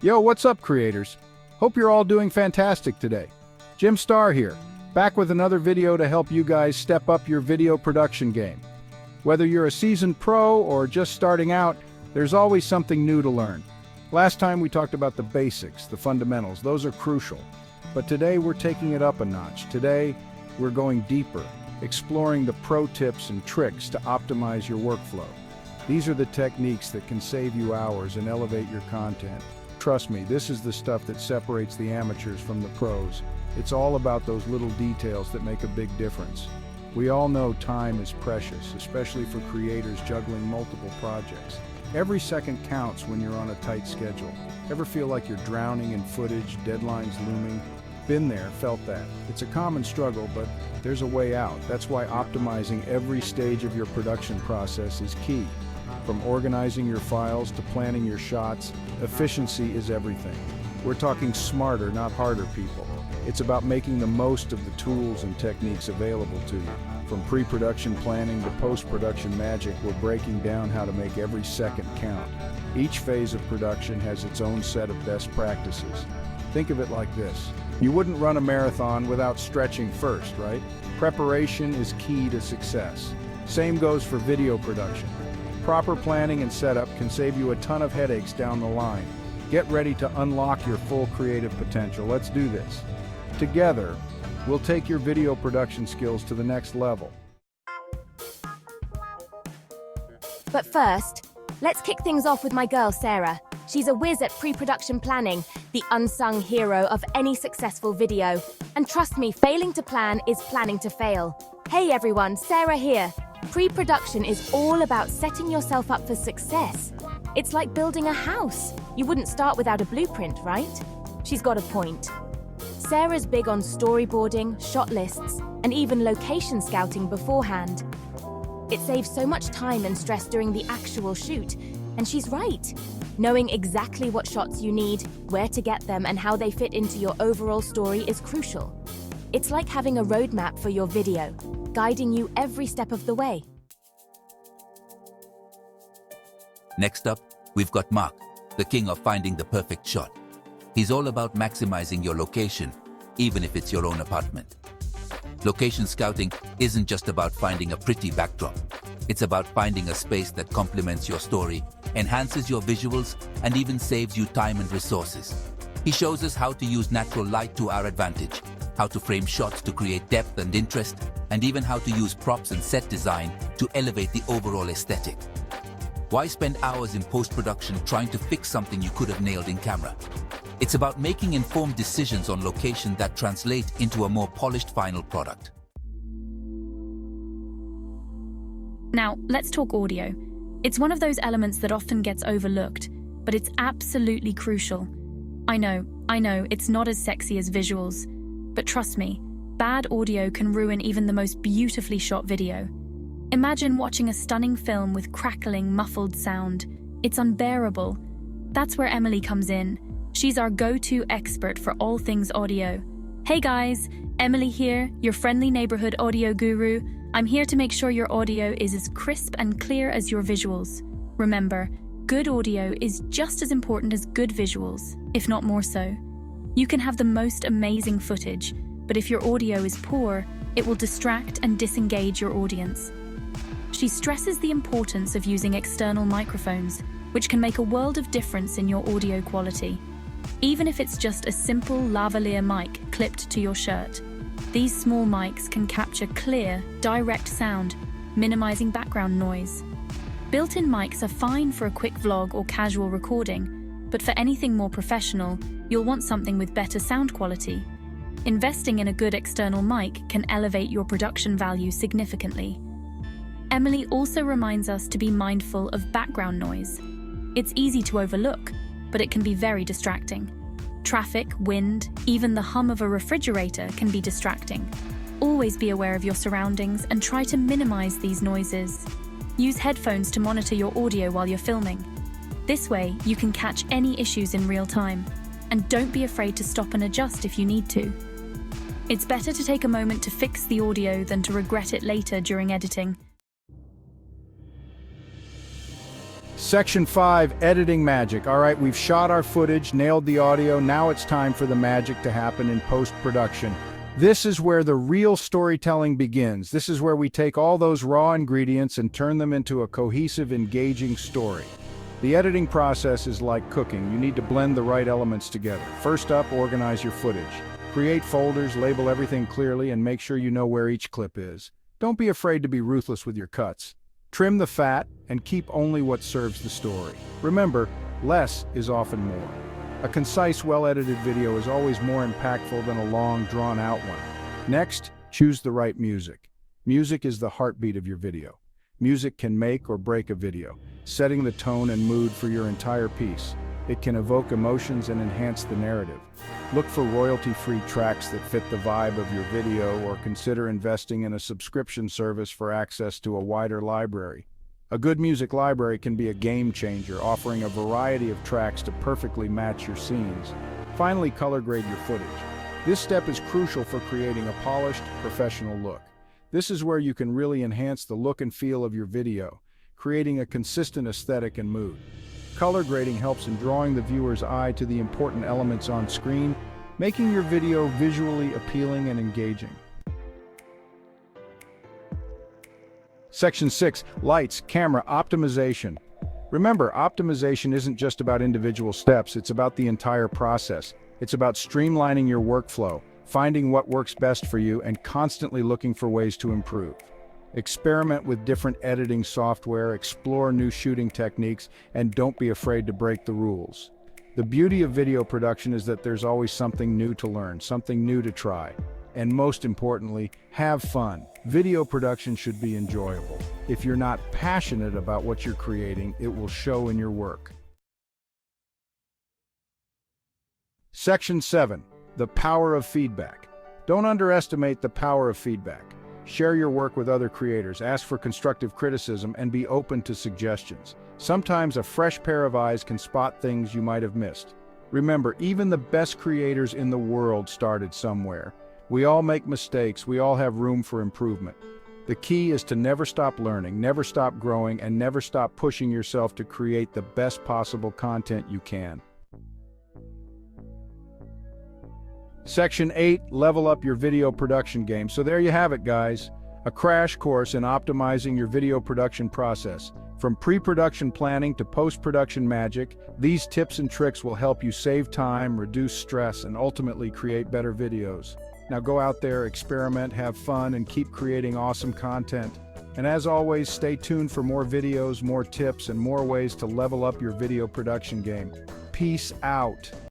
Yo, what's up, creators? Hope you're all doing fantastic today. Jim Star here, back with another video to help you guys step up your video production game. Whether you're a seasoned pro or just starting out, there's always something new to learn. Last time we talked about the basics, the fundamentals. Those are crucial. But today we're taking it up a notch. Today we're going deeper, exploring the pro tips and tricks to optimize your workflow. These are the techniques that can save you hours and elevate your content. Trust me, this is the stuff that separates the amateurs from the pros. It's all about those little details that make a big difference. We all know time is precious, especially for creators juggling multiple projects. Every second counts when you're on a tight schedule. Ever feel like you're drowning in footage, deadlines looming? Been there, felt that. It's a common struggle, but there's a way out. That's why optimizing every stage of your production process is key. From organizing your files to planning your shots, efficiency is everything. We're talking smarter, not harder, people. It's about making the most of the tools and techniques available to you. From pre-production planning to post-production magic, we're breaking down how to make every second count. Each phase of production has its own set of best practices. Think of it like this. You wouldn't run a marathon without stretching first, right? Preparation is key to success. Same goes for video production. Proper planning and setup can save you a ton of headaches down the line. Get ready to unlock your full creative potential. Let's do this. Together, we'll take your video production skills to the next level. But first, let's kick things off with my girl, Sarah. She's a whiz at pre-production planning, the unsung hero of any successful video. And trust me, failing to plan is planning to fail. Hey everyone, Sarah here. Pre-production is all about setting yourself up for success. It's like building a house. You wouldn't start without a blueprint, right? She's got a point. Sarah's big on storyboarding, shot lists, and even location scouting beforehand. It saves so much time and stress during the actual shoot. And she's right. Knowing exactly what shots you need, where to get them, and how they fit into your overall story is crucial. It's like having a roadmap for your video, guiding you every step of the way. Next up, we've got Mark, the king of finding the perfect shot. He's all about maximizing your location, even if it's your own apartment. Location scouting isn't just about finding a pretty backdrop. It's about finding a space that complements your story, enhances your visuals, and even saves you time and resources. He shows us how to use natural light to our advantage, how to frame shots to create depth and interest, and even how to use props and set design to elevate the overall aesthetic. Why spend hours in post-production trying to fix something you could have nailed in camera? It's about making informed decisions on location that translate into a more polished final product. Now, let's talk audio. It's one of those elements that often gets overlooked, but it's absolutely crucial. I know, it's not as sexy as visuals, but trust me, bad audio can ruin even the most beautifully shot video. Imagine watching a stunning film with crackling, muffled sound. It's unbearable. That's where Emily comes in. She's our go-to expert for all things audio. Hey guys, Emily here, your friendly neighborhood audio guru. I'm here to make sure your audio is as crisp and clear as your visuals. Remember, good audio is just as important as good visuals, if not more so. You can have the most amazing footage, but if your audio is poor, it will distract and disengage your audience. She stresses the importance of using external microphones, which can make a world of difference in your audio quality. Even if it's just a simple lavalier mic clipped to your shirt. These small mics can capture clear, direct sound, minimizing background noise. Built-in mics are fine for a quick vlog or casual recording, but for anything more professional, you'll want something with better sound quality. Investing in a good external mic can elevate your production value significantly. Emily also reminds us to be mindful of background noise. It's easy to overlook, but it can be very distracting. Traffic, wind, even the hum of a refrigerator can be distracting. Always be aware of your surroundings and try to minimize these noises. Use headphones to monitor your audio while you're filming. This way, you can catch any issues in real time. And don't be afraid to stop and adjust if you need to. It's better to take a moment to fix the audio than to regret it later during editing. Section 5, editing magic. All right, we've shot our footage, nailed the audio, now it's time for the magic to happen in post-production. This is where the real storytelling begins. This is where we take all those raw ingredients and turn them into a cohesive, engaging story. The editing process is like cooking. You need to blend the right elements together. First up, organize your footage. Create folders, label everything clearly, and make sure you know where each clip is. Don't be afraid to be ruthless with your cuts. Trim the fat and keep only what serves the story. Remember, less is often more. A concise, well-edited video is always more impactful than a long, drawn-out one. Next, choose the right music. Music is the heartbeat of your video. Music can make or break a video, setting the tone and mood for your entire piece. It can evoke emotions and enhance the narrative. Look for royalty-free tracks that fit the vibe of your video, or consider investing in a subscription service for access to a wider library. A good music library can be a game changer, offering a variety of tracks to perfectly match your scenes. Finally, color grade your footage. This step is crucial for creating a polished, professional look. This is where you can really enhance the look and feel of your video, creating a consistent aesthetic and mood. Color grading helps in drawing the viewer's eye to the important elements on screen, making your video visually appealing and engaging. Section 6, lights, camera, optimization. Remember, optimization isn't just about individual steps, it's about the entire process. It's about streamlining your workflow, finding what works best for you, and constantly looking for ways to improve. Experiment with different editing software, explore new shooting techniques, and don't be afraid to break the rules. The beauty of video production is that there's always something new to learn, something new to try. And most importantly, have fun. Video production should be enjoyable. If you're not passionate about what you're creating, it will show in your work. Section 7, the power of feedback. Don't underestimate the power of feedback. Share your work with other creators, ask for constructive criticism, and be open to suggestions. Sometimes a fresh pair of eyes can spot things you might have missed. Remember, even the best creators in the world started somewhere. We all make mistakes, we all have room for improvement. The key is to never stop learning, never stop growing, and never stop pushing yourself to create the best possible content you can. Section 8, level up your video production game. So there you have it, guys. A crash course in optimizing your video production process. From pre-production planning to post-production magic, these tips and tricks will help you save time, reduce stress, and ultimately create better videos. Now go out there, experiment, have fun, and keep creating awesome content. And as always, stay tuned for more videos, more tips, and more ways to level up your video production game. Peace out.